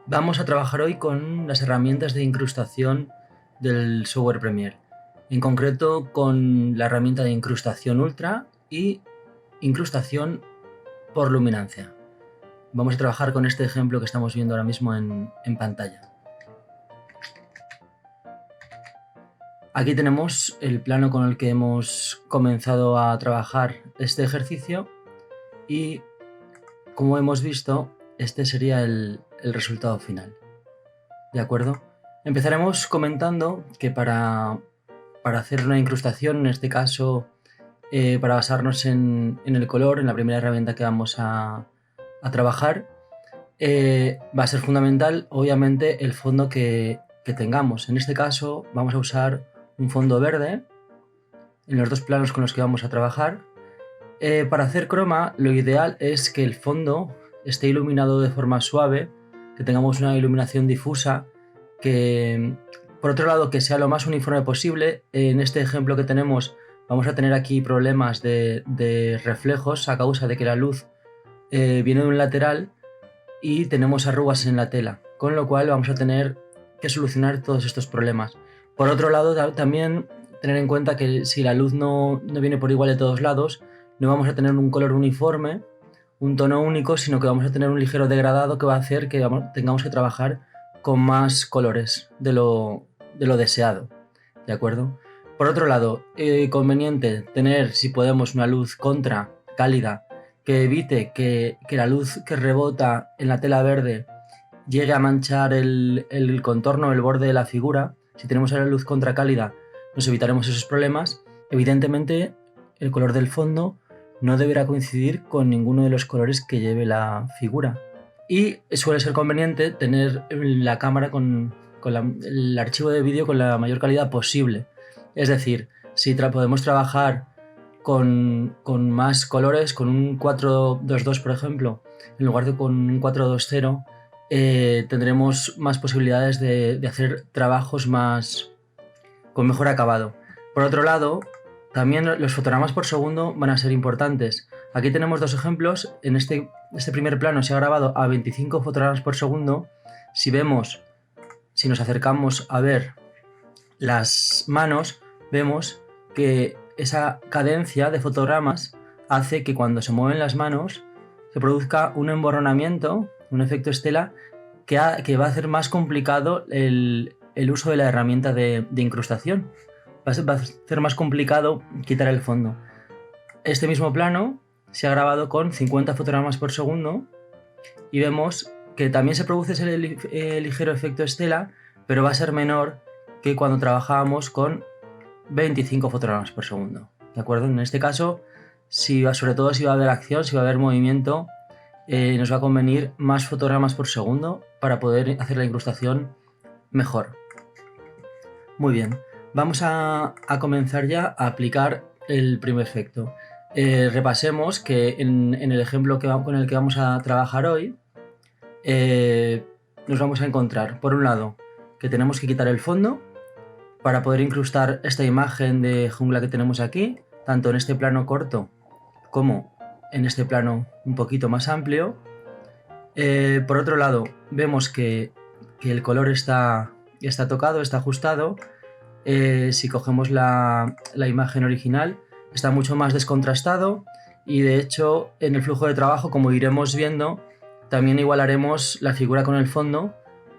Vamos a trabajar hoy con las herramientas de incrustación del software Premiere, en concreto con la herramienta de incrustación Ultra y incrustación por luminancia. Vamos a trabajar con este ejemplo que estamos viendo ahora mismo en pantalla. Aquí tenemos el plano con el que hemos comenzado a trabajar este ejercicio y, como hemos visto, este sería el resultado final. ¿De acuerdo? Empezaremos comentando que para hacer una incrustación, en este caso, para basarnos en el color, en la primera herramienta que vamos a trabajar, va a ser fundamental, obviamente, el fondo que tengamos. En este caso, vamos a usar un fondo verde en los dos planos con los que vamos a trabajar. Para hacer croma, lo ideal es que el fondo esté iluminado de forma suave, que tengamos una iluminación difusa, que, por otro lado, que sea lo más uniforme posible. En este ejemplo que tenemos vamos a tener aquí problemas de reflejos a causa de que la luz viene de un lateral y tenemos arrugas en la tela, con lo cual vamos a tener que solucionar todos estos problemas. Por otro lado, también tener en cuenta que si la luz no viene por igual de todos lados, no vamos a tener un color uniforme, un tono único, sino que vamos a tener un ligero degradado que va a hacer que tengamos que trabajar con más colores de lo deseado, ¿de acuerdo? Por otro lado, conveniente tener, si podemos, una luz contra cálida que evite que la luz que rebota en la tela verde llegue a manchar el contorno, el borde de la figura. Si tenemos la luz contra cálida, nos evitaremos esos problemas. Evidentemente, el color del fondo no deberá coincidir con ninguno de los colores que lleve la figura. Y suele ser conveniente tener la cámara con el archivo de vídeo con la mayor calidad posible. Es decir, si podemos trabajar con más colores, con un 422, por ejemplo, en lugar de con un 420, tendremos más posibilidades de hacer trabajos con mejor acabado. Por otro lado, también los fotogramas por segundo van a ser importantes. Aquí tenemos dos ejemplos. En este primer plano se ha grabado a 25 fotogramas por segundo. Si nos acercamos a ver las manos, vemos que esa cadencia de fotogramas hace que cuando se mueven las manos se produzca un emborronamiento, un efecto estela, que va a hacer más complicado el uso de la herramienta de incrustación. Va a ser más complicado quitar el fondo. Este mismo plano se ha grabado con 50 fotogramas por segundo y vemos que también se produce ese ligero efecto estela, pero va a ser menor que cuando trabajábamos con 25 fotogramas por segundo. ¿De acuerdo? En este caso, sobre todo si va a haber acción, si va a haber movimiento, nos va a convenir más fotogramas por segundo para poder hacer la incrustación mejor. Muy bien, vamos a comenzar ya a aplicar el primer efecto. Repasemos que en el ejemplo con el que vamos a trabajar hoy, nos vamos a encontrar, por un lado, que tenemos que quitar el fondo para poder incrustar esta imagen de jungla que tenemos aquí, tanto en este plano corto como en este plano un poquito más amplio. Por otro lado, vemos que el color está tocado, está ajustado. Si cogemos la imagen original, está mucho más descontrastado y, de hecho, en el flujo de trabajo, como iremos viendo, también igualaremos la figura con el fondo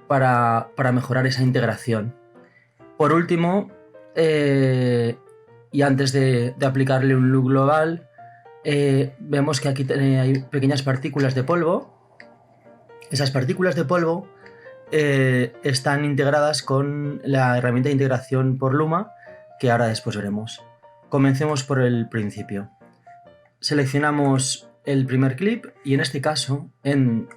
para mejorar esa integración. Por último, y antes de aplicarle un look global, vemos que aquí hay pequeñas partículas de polvo. Esas partículas de polvo están integradas con la herramienta de integración por Luma, que ahora después veremos. Comencemos por el principio. Seleccionamos el primer clip y, en este caso, en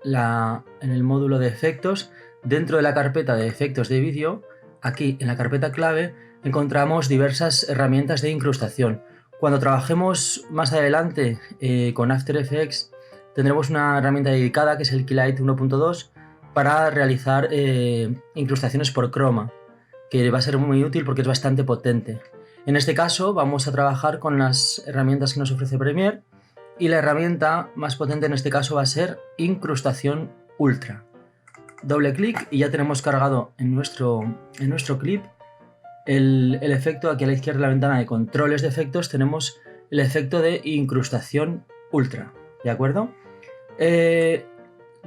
el módulo de efectos, dentro de la carpeta de efectos de vídeo, aquí en la carpeta clave encontramos diversas herramientas de incrustación. Cuando trabajemos más adelante con After Effects, tendremos una herramienta dedicada que es el Keylight 1.2 para realizar incrustaciones por croma, que va a ser muy útil porque es bastante potente. En este caso vamos a trabajar con las herramientas que nos ofrece Premiere y la herramienta más potente en este caso va a ser Incrustación Ultra. doble clic y ya tenemos cargado en nuestro clip el efecto. Aquí a la izquierda de la ventana de controles de efectos tenemos el efecto de incrustación ultra, ¿de acuerdo?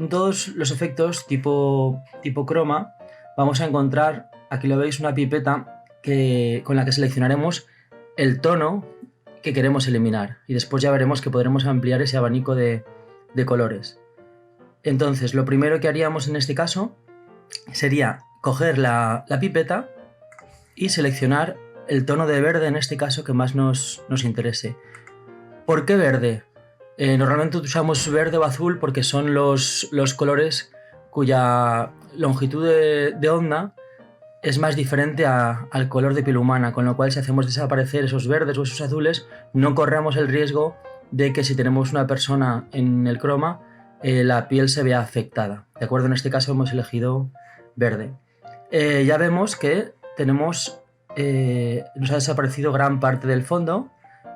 Todos los efectos tipo croma vamos a encontrar, aquí lo veis, una pipeta con la que seleccionaremos el tono que queremos eliminar y después ya veremos que podremos ampliar ese abanico de colores. Entonces, lo primero que haríamos en este caso sería coger la pipeta y seleccionar el tono de verde, en este caso, que más nos interese. ¿Por qué verde? Normalmente usamos verde o azul porque son los colores cuya longitud de onda es más diferente al color de piel humana, con lo cual si hacemos desaparecer esos verdes o esos azules, no corremos el riesgo de que si tenemos una persona en el croma, la piel se vea afectada. ¿De acuerdo? En este caso hemos elegido verde. Ya vemos que nos ha desaparecido gran parte del fondo.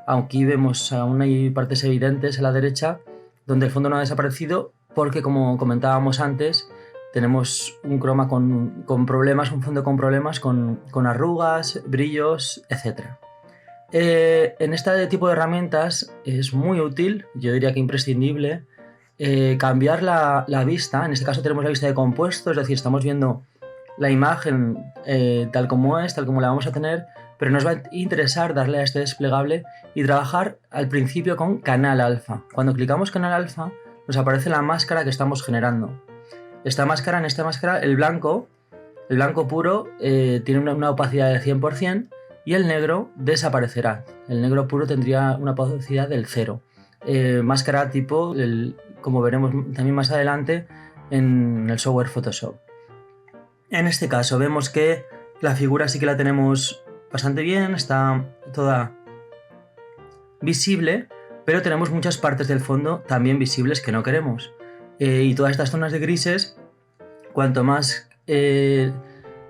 Aquí vemos aún hay partes evidentes a la derecha donde el fondo no ha desaparecido porque, como comentábamos antes, tenemos un croma con problemas, un fondo con problemas, con arrugas, brillos, etc. En este tipo de herramientas es muy útil, yo diría que imprescindible, cambiar la vista. En este caso tenemos la vista de compuesto, es decir, estamos viendo la imagen tal como es, tal como la vamos a tener, pero nos va a interesar darle a este desplegable y trabajar al principio con canal alfa. Cuando clicamos canal alfa nos aparece la máscara que estamos generando. En esta máscara el blanco puro tiene una opacidad del 100% y el negro desaparecerá. El negro puro tendría una opacidad del 0. Máscara tipo, como veremos también más adelante en el software Photoshop. En este caso vemos que la figura sí que la tenemos bastante bien, está toda visible, pero tenemos muchas partes del fondo también visibles que no queremos. Y todas estas zonas de grises, cuanto más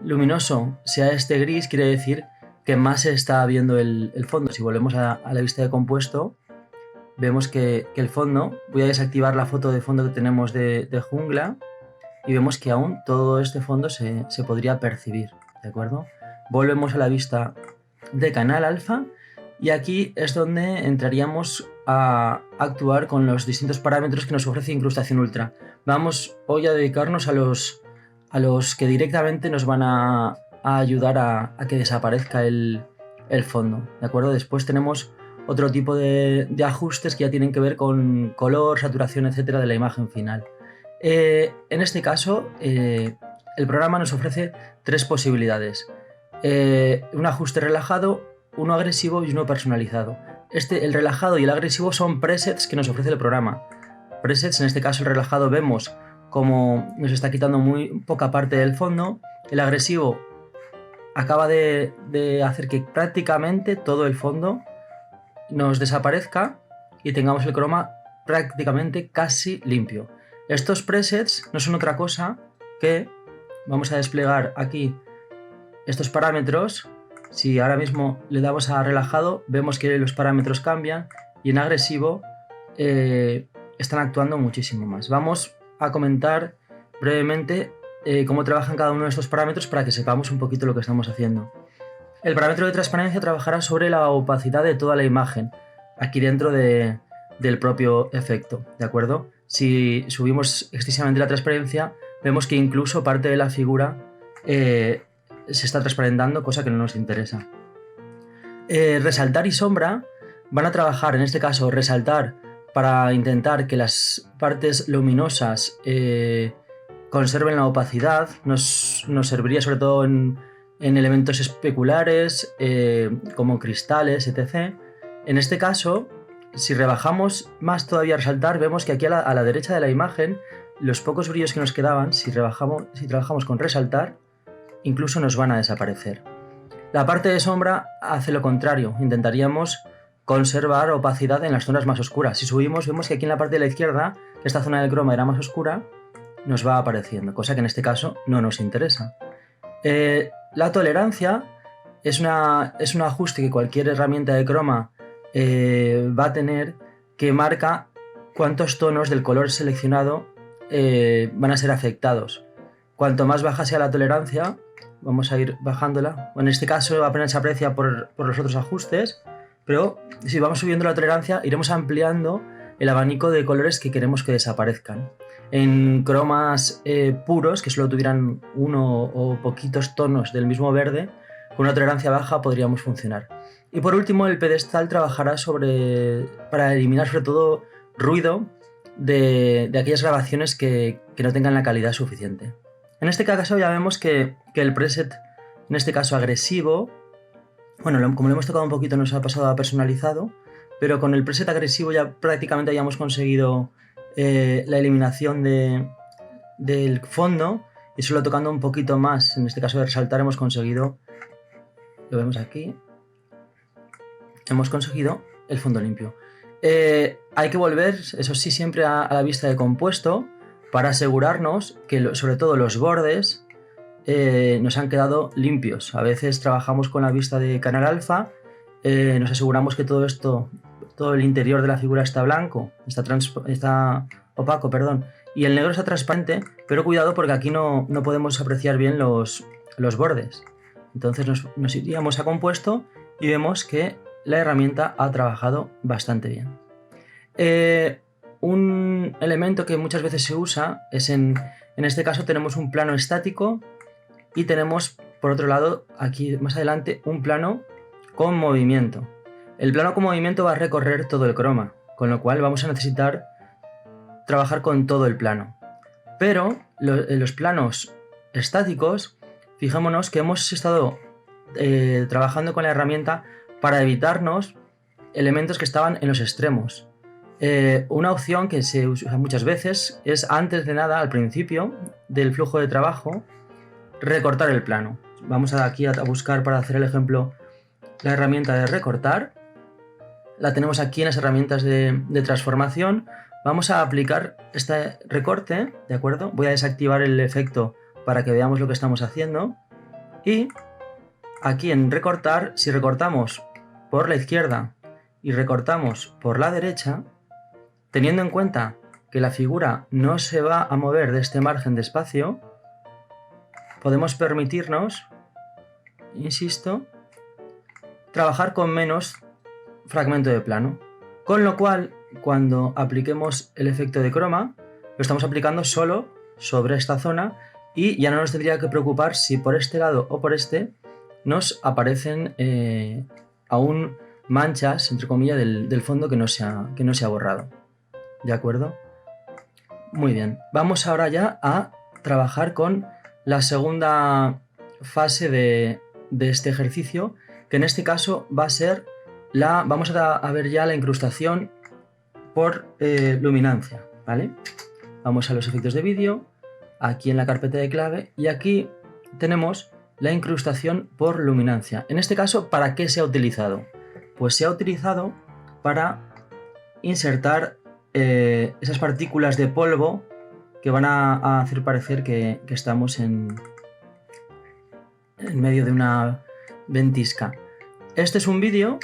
luminoso sea este gris, quiere decir que más se está viendo el fondo. Si volvemos a la vista de compuesto, vemos que el fondo, voy a desactivar la foto de fondo que tenemos de jungla y vemos que aún todo este fondo se podría percibir, ¿de acuerdo? Volvemos a la vista de canal alfa y aquí es donde entraríamos a actuar con los distintos parámetros que nos ofrece incrustación ultra. Vamos hoy a dedicarnos a los que directamente nos van a ayudar a que desaparezca el fondo, ¿de acuerdo? Después tenemos otro tipo de ajustes que ya tienen que ver con color, saturación, etcétera, de la imagen final. En este caso, el programa nos ofrece tres posibilidades. Un ajuste relajado, uno agresivo y uno personalizado. El relajado y el agresivo son presets que nos ofrece el programa. Presets, en este caso el relajado, vemos como nos está quitando muy poca parte del fondo. El agresivo acaba de hacer que prácticamente todo el fondo nos desaparezca y tengamos el croma prácticamente casi limpio. Estos presets no son otra cosa que, vamos a desplegar aquí estos parámetros. Si ahora mismo le damos a relajado, vemos que los parámetros cambian y en agresivo están actuando muchísimo más. Vamos a comentar brevemente cómo trabajan cada uno de estos parámetros para que sepamos un poquito lo que estamos haciendo. El parámetro de transparencia trabajará sobre la opacidad de toda la imagen, aquí dentro del propio efecto, ¿de acuerdo? Si subimos excesivamente la transparencia, vemos que incluso parte de la figura se está transparentando, cosa que no nos interesa. Resaltar y sombra van a trabajar, en este caso, resaltar para intentar que las partes luminosas conserven la opacidad. Nos serviría sobre todo en elementos especulares, como cristales, etc. En este caso, si rebajamos más todavía resaltar, vemos que aquí a la derecha de la imagen, los pocos brillos que nos quedaban, si trabajamos con resaltar, incluso nos van a desaparecer. La parte de sombra hace lo contrario, intentaríamos conservar opacidad en las zonas más oscuras. Si subimos, vemos que aquí en la parte de la izquierda, que esta zona del croma era más oscura, nos va apareciendo, cosa que en este caso no nos interesa. La tolerancia es un ajuste que cualquier herramienta de croma va a tener, que marca cuántos tonos del color seleccionado van a ser afectados. cuanto más baja sea la tolerancia, vamos a ir bajándola. En este caso apenas se aprecia por los otros ajustes, pero si vamos subiendo la tolerancia, iremos ampliando el abanico de colores que queremos que desaparezcan. En cromas puros, que solo tuvieran uno o poquitos tonos del mismo verde, con una tolerancia baja podríamos funcionar. Y por último, el pedestal trabajará para eliminar sobre todo ruido de aquellas grabaciones que no tengan la calidad suficiente. En este caso ya vemos que el preset, en este caso agresivo, bueno, como lo hemos tocado un poquito nos ha pasado a personalizado, pero con el preset agresivo ya prácticamente habíamos conseguido la eliminación del fondo, y solo tocando un poquito más, en este caso de resaltar, hemos conseguido, lo vemos aquí, hemos conseguido el fondo limpio. Hay que volver, eso sí, siempre a la vista de compuesto para asegurarnos que sobre todo los bordes nos han quedado limpios. A veces trabajamos con la vista de canal alfa, nos aseguramos que todo el interior de la figura está blanco, está opaco, perdón, y el negro está transparente, pero cuidado porque aquí no podemos apreciar bien los bordes. Entonces nos iríamos a compuesto y vemos que la herramienta ha trabajado bastante bien. Un elemento que muchas veces se usa es en este caso tenemos un plano estático y tenemos por otro lado aquí más adelante un plano con movimiento. El plano con movimiento va a recorrer todo el croma, con lo cual vamos a necesitar trabajar con todo el plano. Pero los planos estáticos, fijémonos que hemos estado trabajando con la herramienta para evitarnos elementos que estaban en los extremos. Una opción que se usa muchas veces es antes de nada, al principio del flujo de trabajo, recortar el plano. Vamos aquí a buscar para hacer el ejemplo la herramienta de recortar. La tenemos aquí en las herramientas de transformación. Vamos a aplicar este recorte, ¿de acuerdo? Voy a desactivar el efecto para que veamos lo que estamos haciendo. Y aquí en recortar, si recortamos por la izquierda y recortamos por la derecha, teniendo en cuenta que la figura no se va a mover de este margen de espacio, podemos permitirnos, insisto, trabajar con menos fragmento de plano. Con lo cual, cuando apliquemos el efecto de croma, lo estamos aplicando solo sobre esta zona y ya no nos tendría que preocupar si por este lado o por este nos aparecen aún manchas, entre comillas, del fondo que no se ha borrado. ¿De acuerdo? Muy bien. Vamos ahora ya a trabajar con la segunda fase de este ejercicio, que en este caso va a ser vamos a ver ya la incrustación por luminancia, ¿vale? Vamos a los efectos de vídeo, aquí en la carpeta de clave, y aquí tenemos la incrustación por luminancia. En este caso, ¿para qué se ha utilizado? Pues se ha utilizado para insertar esas partículas de polvo que van a hacer parecer que estamos en medio de una ventisca. Este es un vídeo,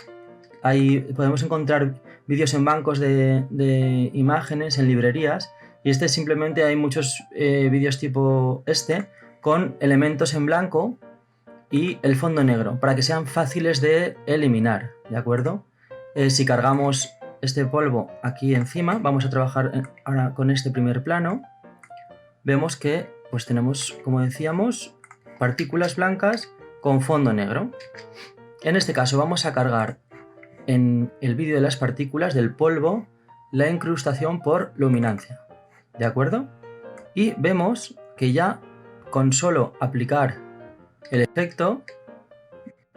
ahí podemos encontrar vídeos en bancos de imágenes, en librerías, y simplemente hay muchos vídeos tipo este, con elementos en blanco y el fondo negro, para que sean fáciles de eliminar, ¿de acuerdo? Si cargamos este polvo aquí encima, vamos a trabajar ahora con este primer plano, vemos que pues tenemos, como decíamos, partículas blancas con fondo negro. En este caso vamos a cargar en el vídeo de las partículas del polvo la incrustación por luminancia, ¿de acuerdo? Y vemos que ya con solo aplicar el efecto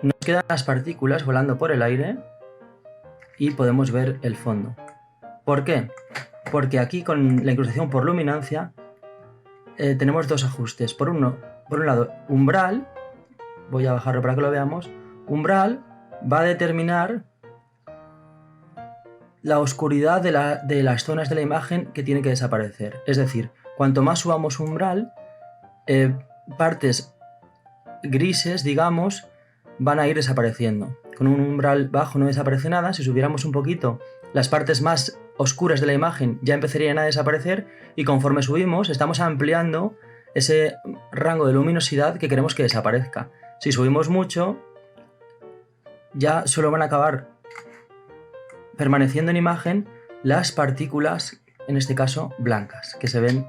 nos quedan las partículas volando por el aire y podemos ver el fondo. ¿Por qué? Porque aquí con la incrustación por luminancia tenemos dos ajustes. Por un lado, umbral, voy a bajarlo para que lo veamos. Umbral va a determinar la oscuridad de las zonas de la imagen que tiene que desaparecer. Es decir, cuanto más subamos umbral, partes grises, digamos, van a ir desapareciendo. Con un umbral bajo no desaparece nada. Si subiéramos un poquito, las partes más oscuras de la imagen ya empezarían a desaparecer, y conforme subimos estamos ampliando ese rango de luminosidad que queremos que desaparezca. Si subimos mucho, ya solo van a acabar permaneciendo en imagen las partículas, en este caso blancas, que se ven,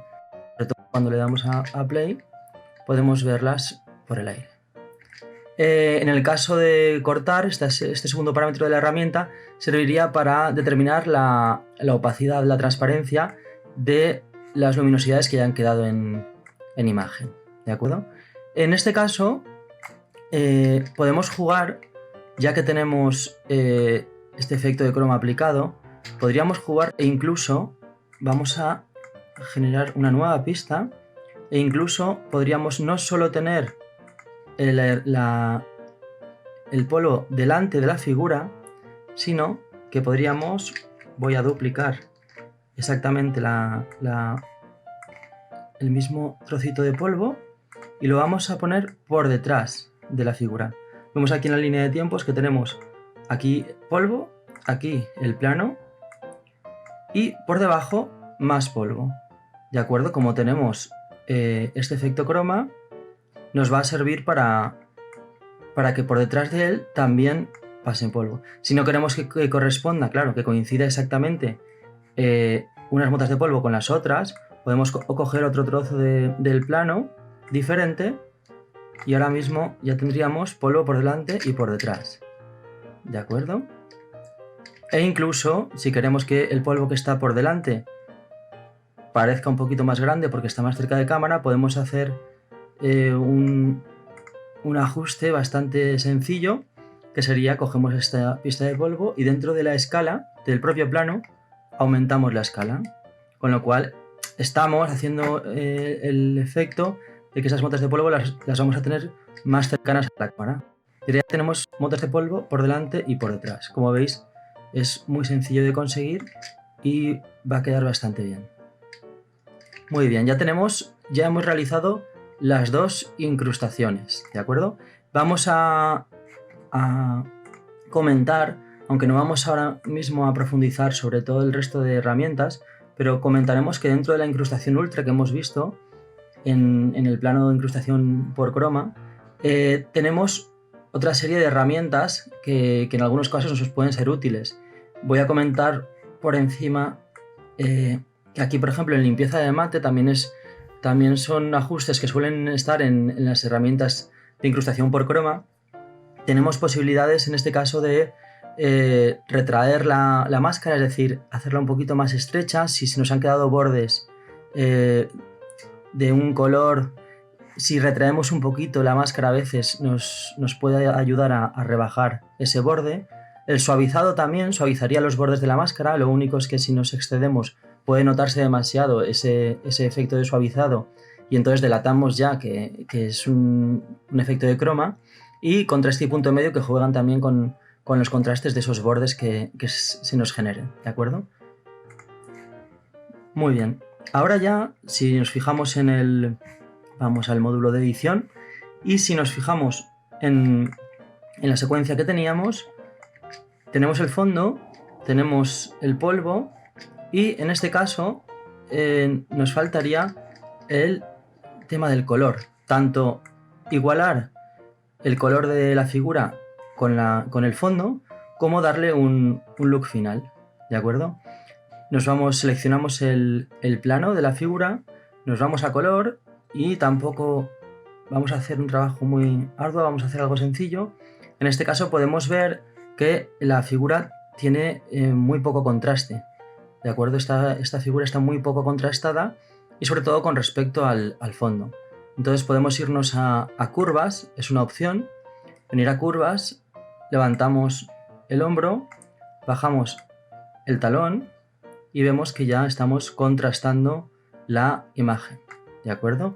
sobre todo cuando le damos a play, podemos verlas por el aire. En el caso de cortar, este segundo parámetro de la herramienta serviría para determinar la opacidad, la transparencia de las luminosidades que ya han quedado en imagen, ¿de acuerdo? En este caso podemos jugar, ya que tenemos este efecto de croma aplicado, podríamos jugar e incluso vamos a generar una nueva pista e incluso podríamos no solo tener el polvo delante de la figura, sino que podríamos, voy a duplicar exactamente el mismo trocito de polvo y lo vamos a poner por detrás de la figura. Vemos aquí en la línea de tiempos que tenemos aquí polvo, aquí el plano y por debajo más polvo. ¿De acuerdo? Como tenemos este efecto croma, nos va a servir para que por detrás de él también pase polvo. Si no queremos que corresponda, claro, que coincida exactamente unas motas de polvo con las otras, podemos coger otro trozo del plano diferente y ahora mismo ya tendríamos polvo por delante y por detrás. ¿De acuerdo? E incluso, si queremos que el polvo que está por delante parezca un poquito más grande porque está más cerca de cámara, podemos hacer un ajuste bastante sencillo, que sería, cogemos esta pista de polvo y dentro de la escala del propio plano aumentamos la escala, con lo cual estamos haciendo el efecto de que esas motas de polvo las vamos a tener más cercanas a la cámara. Ya tenemos motas de polvo por delante y por detrás. Como veis, es muy sencillo de conseguir y va a quedar bastante bien. Muy bien, ya hemos realizado las dos incrustaciones, ¿de acuerdo? Vamos a comentar, aunque no vamos ahora mismo a profundizar sobre todo el resto de herramientas, pero comentaremos que dentro de la incrustación ultra que hemos visto en el plano de incrustación por croma, tenemos otra serie de herramientas que en algunos casos nos pueden ser útiles. Voy a comentar por encima que aquí, por ejemplo, en limpieza de mate también son ajustes que suelen estar en las herramientas de incrustación por croma. Tenemos posibilidades en este caso de retraer la máscara, es decir, hacerla un poquito más estrecha. Si se nos han quedado bordes de un color, si retraemos un poquito la máscara a veces nos puede ayudar a rebajar ese borde. El suavizado también suavizaría los bordes de la máscara, lo único es que si nos excedemos puede notarse demasiado ese efecto de suavizado y entonces delatamos ya que es un efecto de croma. Y contraste y punto medio que juegan también con los contrastes de esos bordes que se nos generen, ¿de acuerdo? Muy bien, ahora ya si nos fijamos vamos al módulo de edición y si nos fijamos en la secuencia que teníamos, tenemos el fondo, tenemos el polvo y en este caso nos faltaría el tema del color, tanto igualar el color de la figura con el fondo, como darle un look final, ¿de acuerdo? Seleccionamos el plano de la figura, nos vamos a color y tampoco vamos a hacer un trabajo muy arduo, vamos a hacer algo sencillo. En este caso podemos ver que la figura tiene muy poco contraste, ¿de acuerdo? Esta figura está muy poco contrastada y sobre todo con respecto al fondo. Entonces podemos irnos a curvas, es una opción, venir a curvas, levantamos el hombro, bajamos el talón y vemos que ya estamos contrastando la imagen, ¿de acuerdo?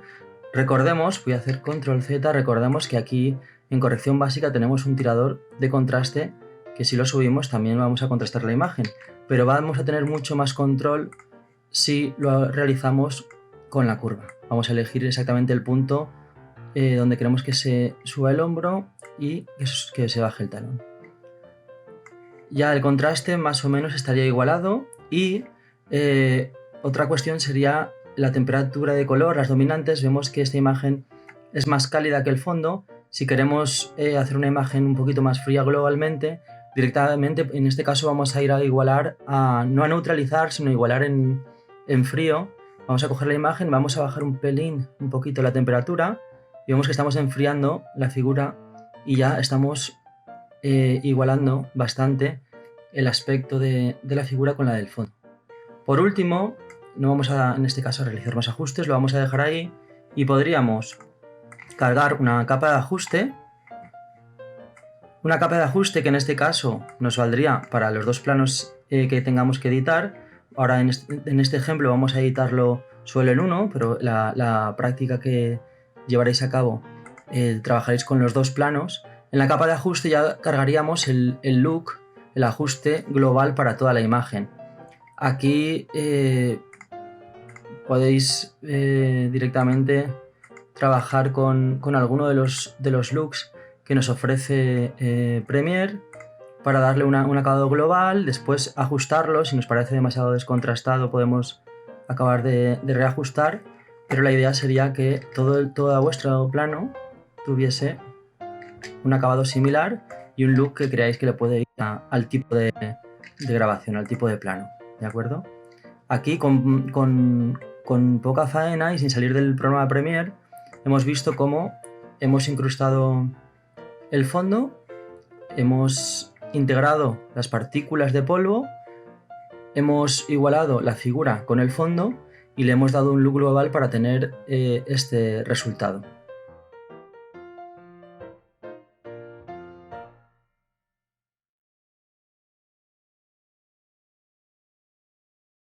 Recordemos, voy a hacer control Z, recordemos que aquí en corrección básica tenemos un tirador de contraste que si lo subimos también vamos a contrastar la imagen, pero vamos a tener mucho más control si lo realizamos con la curva. Vamos a elegir exactamente el punto donde queremos que se suba el hombro y que se baje el talón. Ya el contraste más o menos estaría igualado y otra cuestión sería la temperatura de color, las dominantes, vemos que esta imagen es más cálida que el fondo. Si queremos hacer una imagen un poquito más fría globalmente, directamente en este caso vamos a ir a igualar, no a neutralizar, sino a igualar en frío. Vamos a coger la imagen, vamos a bajar un poquito la temperatura y vemos que estamos enfriando la figura y ya estamos igualando bastante el aspecto de la figura con la del fondo. Por último, no vamos a, en este caso, a realizar más ajustes, lo vamos a dejar ahí y podríamos cargar una capa de ajuste. Una capa de ajuste que en este caso nos valdría para los dos planos que tengamos que editar. Ahora en este ejemplo vamos a editarlo solo en uno, pero la práctica que llevaréis a cabo trabajaréis con los dos planos. En la capa de ajuste ya cargaríamos el look, el ajuste global para toda la imagen. Aquí podéis directamente trabajar con alguno de los looks que nos ofrece Premiere para darle un acabado global, después ajustarlo. Si nos parece demasiado descontrastado podemos acabar de reajustar, pero la idea sería que todo vuestro plano tuviese un acabado similar y un look que creáis que le puede ir al tipo de grabación, al tipo de plano, ¿de acuerdo? Aquí con poca faena y sin salir del programa Premiere hemos visto cómo hemos incrustado el fondo, hemos integrado las partículas de polvo, hemos igualado la figura con el fondo y le hemos dado un look global para tener este resultado.